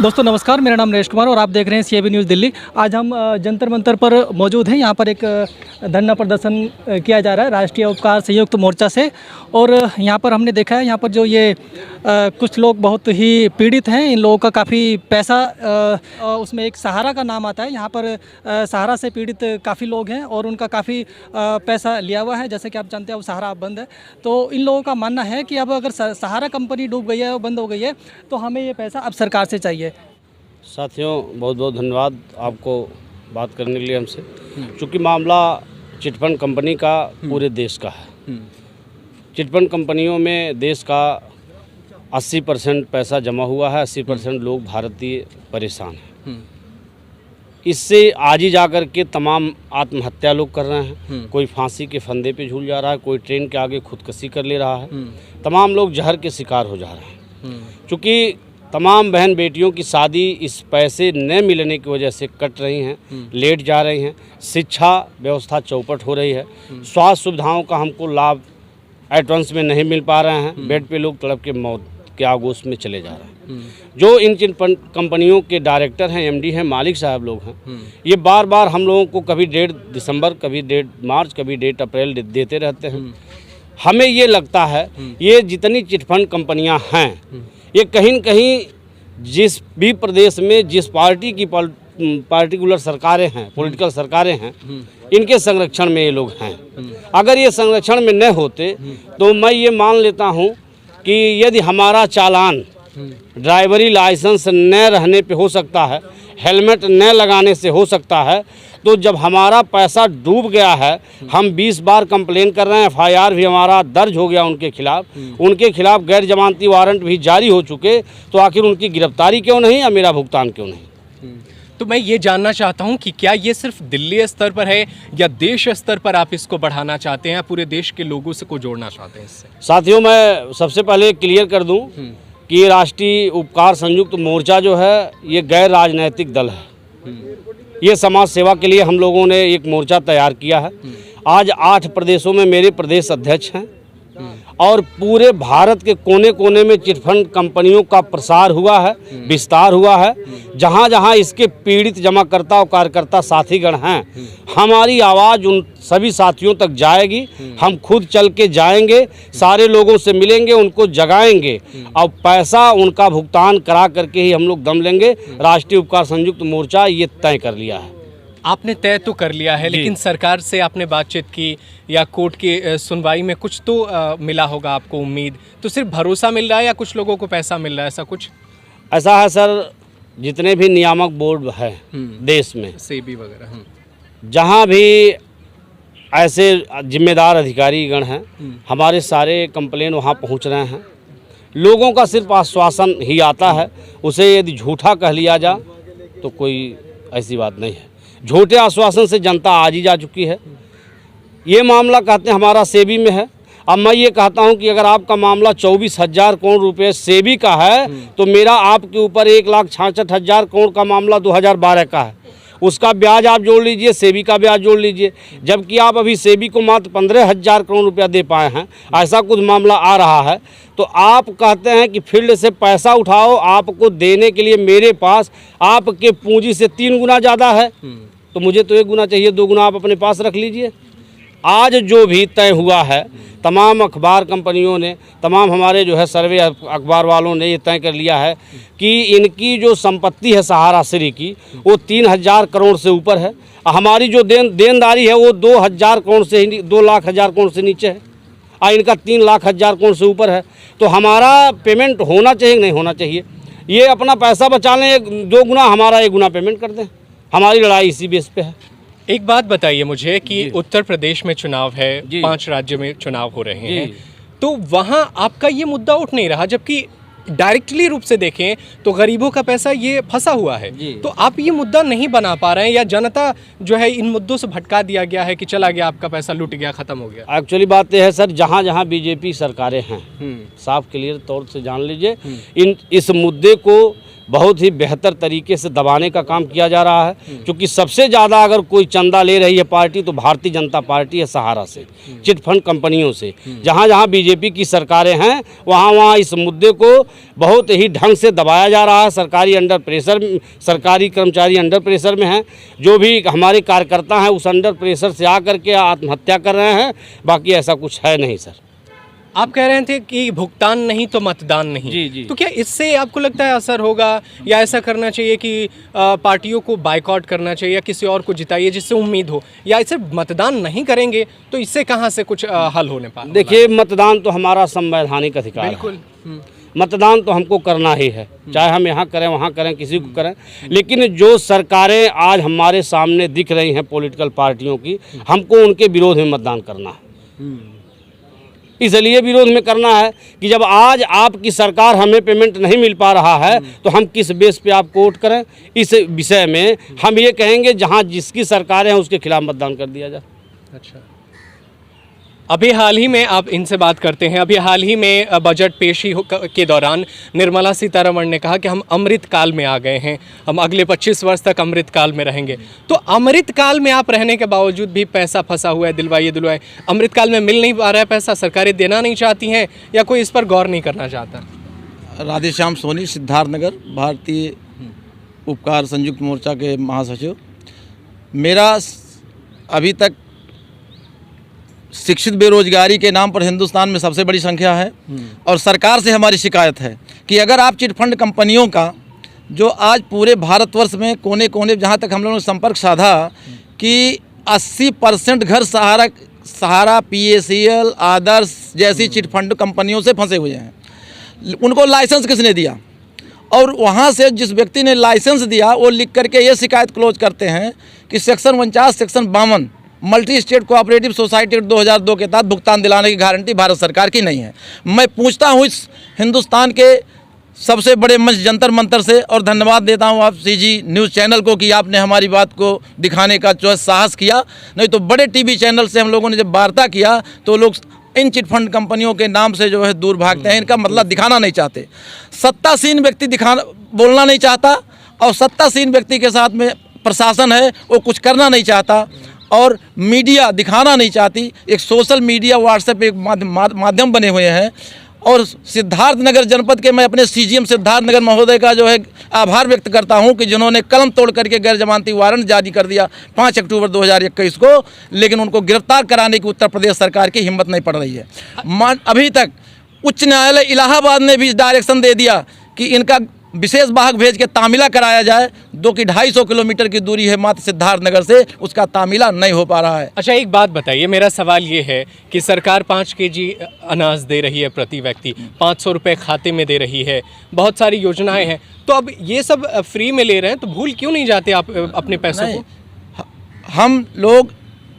दोस्तों नमस्कार, मेरा नाम नरेश कुमार और आप देख रहे हैं CIB न्यूज़ दिल्ली। आज हम जंतर मंतर पर मौजूद हैं। यहाँ पर एक धरना प्रदर्शन किया जा रहा है राष्ट्रीय उपकार संयुक्त मोर्चा से। और यहाँ पर हमने देखा है, यहाँ पर जो ये कुछ लोग बहुत ही पीड़ित हैं। इन लोगों का काफ़ी पैसा उसमें एक सहारा का नाम आता है। यहाँ पर सहारा से पीड़ित काफ़ी लोग हैं और उनका काफ़ी पैसा लिया हुआ है। जैसे कि आप जानते हैं अब सहारा बंद है, तो इन लोगों का मानना है कि अब अगर सहारा कंपनी डूब गई है, बंद हो गई है, तो हमें ये पैसा अब सरकार से चाहिए। साथियों बहुत बहुत धन्यवाद आपको बात करने के लिए हमसे। चूँकि मामला चिटफंड कंपनी का पूरे देश का है। चिटफंड कंपनियों में देश का 80% पैसा जमा हुआ है, 80% लोग भारतीय परेशान हैं। इससे आज ही जाकर के तमाम आत्महत्या लोग कर रहे हैं। कोई फांसी के फंदे पे झूल जा रहा है, कोई ट्रेन के आगे खुदकुशी कर ले रहा है। तमाम लोग जहर के शिकार हो जा रहे हैं। चूँकि तमाम बहन बेटियों की शादी इस पैसे न मिलने की वजह से कट रही हैं, लेट जा रही हैं। शिक्षा व्यवस्था चौपट हो रही है। स्वास्थ्य सुविधाओं का हमको लाभ एडवांस में नहीं मिल पा रहे हैं। बेड पे लोग तड़प के मौत के आगोश में चले जा रहे हैं। जो इन कंपनियों के डायरेक्टर हैं, MD हैं, मालिक साहब लोग हैं, ये बार बार हम लोगों को कभी 1.5 दिसंबर, कभी 1.5 मार्च, कभी 1.5 अप्रैल देते रहते हैं। हमें ये लगता है ये जितनी चिटफंड कंपनियां हैं, ये कहीं न कहीं जिस भी प्रदेश में जिस पार्टी की पार्टिकुलर सरकारें हैं, पॉलिटिकल सरकारें हैं, इनके संरक्षण में ये लोग हैं। अगर ये संरक्षण में न होते तो मैं ये मान लेता हूँ कि यदि हमारा चालान ड्राइवरी लाइसेंस न रहने पे हो सकता है, हेलमेट न लगाने से हो सकता है, तो जब हमारा पैसा डूब गया है, हम 20 बार कंप्लेन कर रहे हैं, FIR भी हमारा दर्ज हो गया उनके खिलाफ गैर जमानती वारंट भी जारी हो चुके, तो आखिर उनकी गिरफ्तारी क्यों नहीं या मेरा भुगतान क्यों नहीं? तो मैं ये जानना चाहता हूँ कि क्या ये सिर्फ दिल्ली स्तर पर है या देश स्तर पर आप इसको बढ़ाना चाहते हैं, पूरे देश के लोगों से को जोड़ना चाहते हैं इससे? साथियों, मैं सबसे पहले क्लियर कर दूं कि राष्ट्रीय उपकार संयुक्त मोर्चा जो है ये गैर राजनैतिक दल है। ये समाज सेवा के लिए हम लोगों ने एक मोर्चा तैयार किया है। आज 8 प्रदेशों में मेरे प्रदेश अध्यक्ष हैं और पूरे भारत के कोने कोने में चिटफंड कंपनियों का प्रसार हुआ है, विस्तार हुआ है। जहाँ जहाँ इसके पीड़ित जमाकर्ता और कार्यकर्ता साथीगण हैं, हमारी आवाज़ उन सभी साथियों तक जाएगी। हम खुद चल के जाएंगे, सारे लोगों से मिलेंगे, उनको जगाएंगे और पैसा उनका भुगतान करा करके ही हम लोग दम लेंगे। राष्ट्रीय उपकार संयुक्त मोर्चा ये तय कर लिया है। आपने तय तो कर लिया है, लेकिन सरकार से आपने बातचीत की या कोर्ट की सुनवाई में कुछ तो मिला होगा आपको उम्मीद? तो सिर्फ भरोसा मिल रहा है या कुछ लोगों को पैसा मिल रहा है, ऐसा कुछ? ऐसा है सर, जितने भी नियामक बोर्ड है देश में, सेबी वगैरह, जहाँ भी ऐसे जिम्मेदार अधिकारीगण हैं, हमारे सारे कंप्लेन वहाँ पहुँच रहे हैं। लोगों का सिर्फ आश्वासन ही आता है, उसे यदि झूठा कह लिया जा तो कोई ऐसी बात नहीं है। झूठे आश्वासन से जनता आज ही जा चुकी है। ये मामला कहते हैं हमारा सेबी में है। अब मैं ये कहता हूँ कि अगर आपका मामला 24,000 करोड़ रुपए सेबी का है, तो मेरा आपके ऊपर 1,66,000 करोड़ का मामला 2012 का है। उसका ब्याज आप जोड़ लीजिए, सेबी का ब्याज जोड़ लीजिए, जबकि आप अभी सेबी को मात्र 15,000 करोड़ रुपया दे पाए हैं। ऐसा कुछ मामला आ रहा है, तो आप कहते हैं कि फील्ड से पैसा उठाओ, आपको देने के लिए मेरे पास आपके पूंजी से 3 गुना ज़्यादा है, तो मुझे तो 1 गुना चाहिए, 2 गुना आप अपने पास रख लीजिए। आज जो भी तय हुआ है, तमाम अखबार कंपनियों ने, तमाम हमारे जो है सर्वे अखबार वालों ने ये तय कर लिया है कि इनकी जो संपत्ति है सहारा श्री की, वो 3,000 करोड़ से ऊपर है। हमारी जो देनदारी है वो 2,000 करोड़ से 2,00,000 करोड़ से नीचे है और इनका 3,00,000 करोड़ से ऊपर है। तो हमारा पेमेंट होना चाहिए नहीं होना चाहिए? ये अपना पैसा बचा लें, 2 गुना हमारा 1 गुना पेमेंट कर दें। हमारी लड़ाई इसी बेस पे है। एक बात बताइए मुझे कि उत्तर प्रदेश में चुनाव है, 5 राज्यों में चुनाव हो रहे हैं, तो वहाँ आपका ये मुद्दा उठ नहीं रहा, जबकि डायरेक्टली रूप से देखें तो गरीबों का पैसा ये फंसा हुआ है। तो आप ये मुद्दा नहीं बना पा रहे हैं या जनता जो है इन मुद्दों से भटका दिया गया है कि चला गया, आपका पैसा लूट गया, खत्म हो गया? एक्चुअली बात यह है सर, जहाँ जहाँ बीजेपी सरकारें हैं, साफ क्लियर तौर से जान लीजिए, इस मुद्दे को बहुत ही बेहतर तरीके से दबाने का काम किया जा रहा है। क्योंकि सबसे ज़्यादा अगर कोई चंदा ले रही है पार्टी तो भारतीय जनता पार्टी है, सहारा से, चिटफंड कंपनियों से। जहाँ जहाँ बीजेपी की सरकारें हैं वहाँ वहाँ इस मुद्दे को बहुत ही ढंग से दबाया जा रहा है। सरकारी अंडर प्रेशर, सरकारी कर्मचारी अंडर प्रेशर में हैं, जो भी हमारे कार्यकर्ता हैं उस अंडर प्रेशर से आकर के आत्महत्या कर रहे हैं। बाकी ऐसा कुछ है नहीं सर। आप कह रहे थे कि भुगतान नहीं तो मतदान नहीं। जी, जी। तो क्या इससे आपको लगता है असर होगा, या ऐसा करना चाहिए कि पार्टियों को बायकॉट करना चाहिए या किसी और को जिताइए जिससे उम्मीद हो, या इसे मतदान नहीं करेंगे तो इससे कहाँ से कुछ हल होने पाए? देखिए, मतदान तो हमारा संवैधानिक अधिकार है। बिल्कुल। मतदान तो हमको करना ही है, चाहे हम यहाँ करें वहाँ करें, किसी को करें। लेकिन जो सरकारें आज हमारे सामने दिख रही हैं पॉलिटिकल पार्टियों की, हमको उनके विरोध में मतदान करना है। इसलिए विरोध में करना है कि जब आज आपकी सरकार हमें पेमेंट नहीं मिल पा रहा है तो हम किस बेस पे आपको वोट करें। इस विषय में हम ये कहेंगे जहाँ जिसकी सरकारें हैं उसके खिलाफ मतदान कर दिया जाए। अच्छा, अभी हाल ही में आप इनसे बात करते हैं। अभी हाल ही में बजट पेशी के दौरान निर्मला सीतारमण ने कहा कि हम अमृत काल में आ गए हैं, हम अगले 25 वर्ष तक अमृत काल में रहेंगे। तो अमृत काल में आप रहने के बावजूद भी पैसा फंसा हुआ है, दिलवाइए। अमृत काल में मिल नहीं पा रहा है पैसा, सरकारें देना नहीं चाहती हैं, या कोई इस पर गौर नहीं करना चाहता? राधेश्याम सोनी, सिद्धार्थनगर, भारतीय उपकार संयुक्त मोर्चा के महासचिव। मेरा अभी तक शिक्षित बेरोजगारी के नाम पर हिंदुस्तान में सबसे बड़ी संख्या है, और सरकार से हमारी शिकायत है कि अगर आप चिटफंड कंपनियों का जो आज पूरे भारतवर्ष में कोने कोने, जहाँ तक हम लोगों ने संपर्क साधा कि 80% घर सहारा PACL, आदर्श जैसी चिटफंड कंपनियों से फंसे हुए हैं। उनको लाइसेंस किसने दिया? और वहाँ से जिस व्यक्ति ने लाइसेंस दिया वो लिख करके ये शिकायत क्लोज करते हैं कि section 49, section 52 multi state cooperative society act 2002 के तहत भुगतान दिलाने की गारंटी भारत सरकार की नहीं है। मैं पूछता हूँ इस हिंदुस्तान के सबसे बड़े मंच जंतर मंतर से, और धन्यवाद देता हूँ आप CG न्यूज़ चैनल को कि आपने हमारी बात को दिखाने का जो है साहस किया। नहीं तो बड़े TV चैनल से हम लोगों ने जब वार्ता किया तो लोग इन चिटफंड कंपनियों के नाम से जो है दूर भागते हैं, इनका मतलब दिखाना नहीं चाहते। सत्तासीन व्यक्ति बोलना नहीं चाहता, और सत्तासीन व्यक्ति के साथ में प्रशासन है वो कुछ करना नहीं चाहता, और मीडिया दिखाना नहीं चाहती। एक सोशल मीडिया, व्हाट्सएप एक माध्यम बने हुए हैं। और सिद्धार्थनगर जनपद के मैं अपने CGM सिद्धार्थनगर महोदय का जो है आभार व्यक्त करता हूं कि जिन्होंने कलम तोड़ करके गैर जमानती वारंट जारी कर दिया 5 अक्टूबर 2021 को, लेकिन उनको गिरफ्तार कराने की उत्तर प्रदेश सरकार की हिम्मत नहीं पड़ रही है। अभी तक उच्च न्यायालय इलाहाबाद ने भी डायरेक्शन दे दिया कि इनका विशेष वाहक भेज के तामीला कराया जाए, जो कि 250 किलोमीटर की दूरी है मात्र सिद्धार्थनगर से, उसका तामीला नहीं हो पा रहा है। अच्छा, एक बात बताइए, मेरा सवाल ये है कि सरकार 5 kg अनाज दे रही है प्रति व्यक्ति, 500 रुपये खाते में दे रही है, बहुत सारी योजनाएं हैं, तो अब ये सब फ्री में ले रहे हैं तो भूल क्यों नहीं जाते आप अपने पैसों को? हम लोग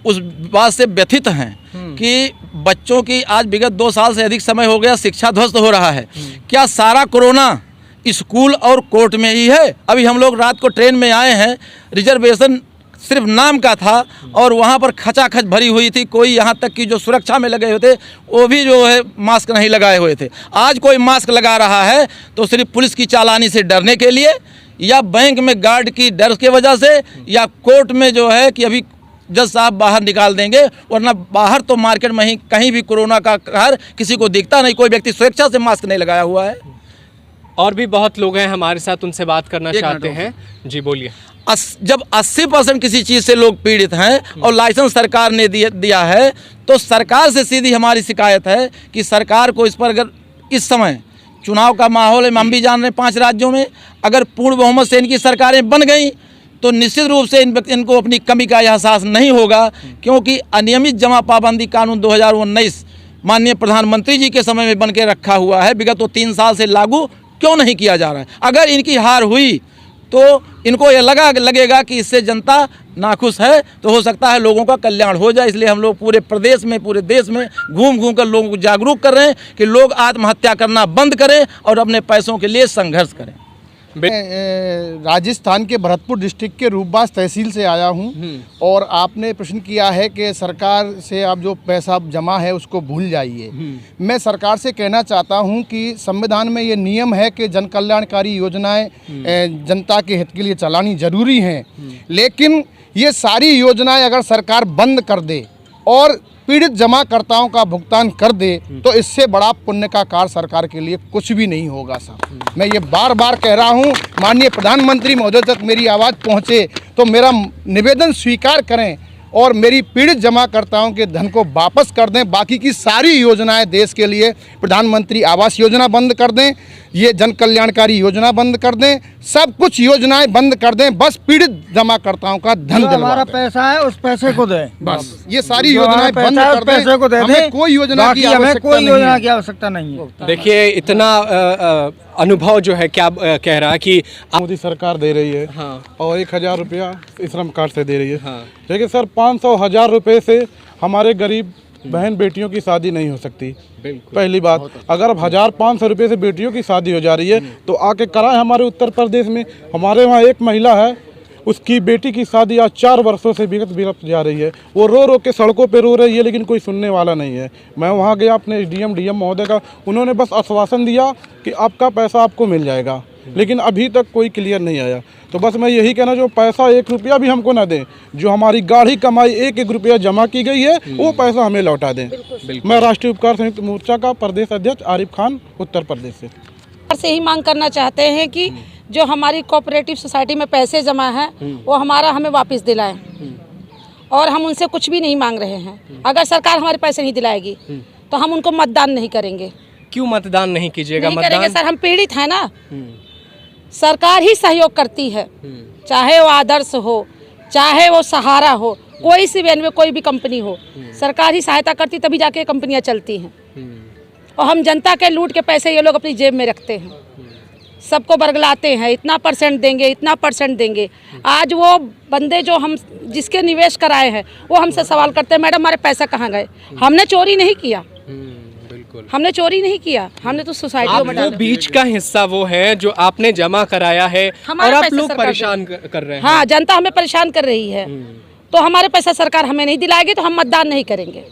उस बात से व्यथित हैं कि बच्चों की आज विगत 2 साल से अधिक समय हो गया शिक्षा ध्वस्त हो रहा है। क्या सारा कोरोना स्कूल और कोर्ट में ही है? अभी हम लोग रात को ट्रेन में आए हैं, रिजर्वेशन सिर्फ नाम का था और वहाँ पर खचाखच भरी हुई थी। कोई यहाँ तक कि जो सुरक्षा में लगे हुए थे वो भी जो है मास्क नहीं लगाए हुए थे। आज कोई मास्क लगा रहा है तो सिर्फ पुलिस की चालानी से डरने के लिए, या बैंक में गार्ड की डर की वजह से, या कोर्ट में जो है कि अभी जज साहब बाहर निकाल देंगे, वरना बाहर तो मार्केट में ही कहीं भी कोरोना का कहर किसी को दिखता नहीं। कोई व्यक्ति स्वेच्छा से मास्क नहीं लगाया हुआ है। और भी बहुत लोग हैं हमारे साथ, उनसे बात करना चाहते हैं। जी बोलिए। जब 80% किसी चीज़ से लोग पीड़ित हैं और लाइसेंस सरकार ने दिया है, तो सरकार से सीधी हमारी शिकायत है कि सरकार को इस पर, अगर इस समय चुनाव का माहौल है, हम भी जान रहे हैं 5 राज्यों में, अगर पूर्ण बहुमत से इनकी सरकारें बन गई तो निश्चित रूप से इनको अपनी कमी का एहसास नहीं होगा, क्योंकि अनियमित जमा पाबंदी कानून 2019 माननीय प्रधानमंत्री जी के समय में बन के रखा हुआ है, विगत 3 साल से लागू क्यों नहीं किया जा रहा है? अगर इनकी हार हुई तो इनको ये लगेगा कि इससे जनता नाखुश है, तो हो सकता है लोगों का कल्याण हो जाए। इसलिए हम लोग पूरे प्रदेश में, पूरे देश में घूम कर लोगों को जागरूक कर रहे हैं कि लोग आत्महत्या करना बंद करें और अपने पैसों के लिए संघर्ष करें। राजस्थान के भरतपुर डिस्ट्रिक्ट के रूपबास तहसील से आया हूं और आपने प्रश्न किया है कि सरकार से आप जो पैसा जमा है उसको भूल जाइए। मैं सरकार से कहना चाहता हूं कि संविधान में ये नियम है कि जन कल्याणकारी योजनाएं जनता के हित के लिए चलानी जरूरी हैं, लेकिन ये सारी योजनाएं अगर सरकार बंद कर दे और पीड़ित जमाकर्ताओं का भुगतान कर दे तो इससे बड़ा पुण्य का कार्य सरकार के लिए कुछ भी नहीं होगा साहब। मैं ये बार बार कह रहा हूँ, माननीय प्रधानमंत्री महोदय तक मेरी आवाज़ पहुँचे तो मेरा निवेदन स्वीकार करें और मेरी पीड़ित जमाकर्ताओं के धन को वापस कर दें। बाकी की सारी योजनाएं देश के लिए, प्रधानमंत्री आवास योजना बंद कर दें, ये जन कल्याणकारी योजना बंद कर दें, सब कुछ योजनाएं बंद कर दें, बस पीड़ित जमाकर्ताओं का धन दिलवा हमारा दें। पैसा है उस पैसे को दें, बस ये सारी योजनाएं बंद कर दें, पैसे को दे हमें दें, कोई योजना बाकी की हमें आवश्यकता कोई नहीं योजना है। की आवश्यकता नहीं है। देखिए इतना अनुभव जो है क्या कह रहा है कि मोदी सरकार दे रही है हाँ। और 1000 रुपया श्रम कार्ड से दे रही है। हाँ। लेकिन सर 500-1000 रुपये से हमारे गरीब बहन बेटियों की शादी नहीं हो सकती। पहली बात, अगर अब 1500 रुपये से बेटियों की शादी हो जा रही है तो आके कराएं हमारे उत्तर प्रदेश में। हमारे वहाँ एक महिला है, उसकी बेटी की शादी आज 4 वर्षों से बिगड़ जा रही है। वो रो रो के सड़कों पे रो रही है, लेकिन कोई सुनने वाला नहीं है। मैं वहाँ गया अपने डीएम महोदय का, उन्होंने बस आश्वासन दिया कि आपका पैसा आपको मिल जाएगा, लेकिन अभी तक कोई क्लियर नहीं आया। तो बस मैं यही कहना, जो पैसा 1 रुपया भी हमको ना दें, जो हमारी गाढ़ी कमाई 1-1 रुपया जमा की गई है वो पैसा हमें लौटा दें। मैं राष्ट्रीय उपकार संयुक्त मोर्चा का प्रदेश अध्यक्ष आरिफ खान, उत्तर प्रदेश से ही मांग करना चाहते हैं कि जो हमारी कोऑपरेटिव सोसाइटी में पैसे जमा हैं वो हमें वापस दिलाएं, और हम उनसे कुछ भी नहीं मांग रहे हैं। अगर सरकार हमारे पैसे नहीं दिलाएगी तो हम उनको मतदान नहीं करेंगे। क्यों मतदान नहीं कीजिएगा? नहीं करेंगे सर, हम पीड़ित हैं ना। सरकार ही सहयोग करती है, चाहे वो आदर्श हो, चाहे वो सहारा हो, कोई सी भी कोई भी कंपनी हो, सरकार ही सहायता करती तभी जाके कंपनियां चलती हैं। और हम जनता के लूट के पैसे ये लोग अपनी जेब में रखते हैं, सबको बरगलाते हैं, इतना परसेंट देंगे, इतना परसेंट देंगे। आज वो बंदे जो हम जिसके निवेश कराए हैं वो हमसे सवाल करते हैं, मैडम हमारे पैसा कहाँ गए? हमने चोरी नहीं किया, हमने चोरी नहीं किया, हमने तो सोसाइटी में वो बीच का हिस्सा वो है जो आपने जमा कराया है और आप लोग परेशान कर रहे हैं। हाँ, जनता हमें परेशान कर रही है, तो हमारे पैसा सरकार हमें नहीं दिलाएगी तो हम मतदान नहीं करेंगे।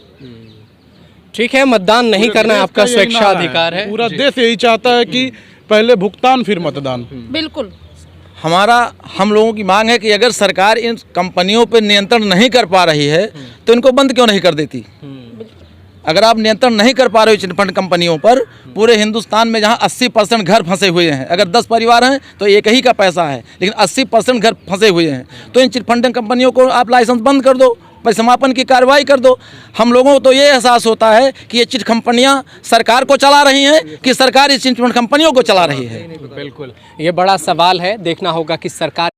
ठीक है, मतदान नहीं करना आपका स्वेच्छाधिकार है। पूरा देश यही चाहता है कि पहले भुगतान फिर मतदान। बिल्कुल। हम लोगों की मांग है कि अगर सरकार इन कंपनियों पर नियंत्रण नहीं कर पा रही है तो इनको बंद क्यों नहीं कर देती? अगर आप नियंत्रण नहीं कर पा रहे हो चिटफंड कंपनियों पर, पूरे हिंदुस्तान में जहां 80% घर फंसे हुए हैं, अगर 10 परिवार हैं तो एक ही का पैसा है, लेकिन 80% घर फंसे हुए हैं, तो इन चिटफंड कंपनियों को आप लाइसेंस बंद कर दो, समापन की कार्रवाई कर दो। हम लोगों को तो ये एहसास होता है कि ये चिट कंपनियां सरकार को चला रही हैं कि सरकार इस चिटफंड कंपनियों को चला रही है। बिल्कुल, ये बड़ा सवाल है, देखना होगा कि सरकार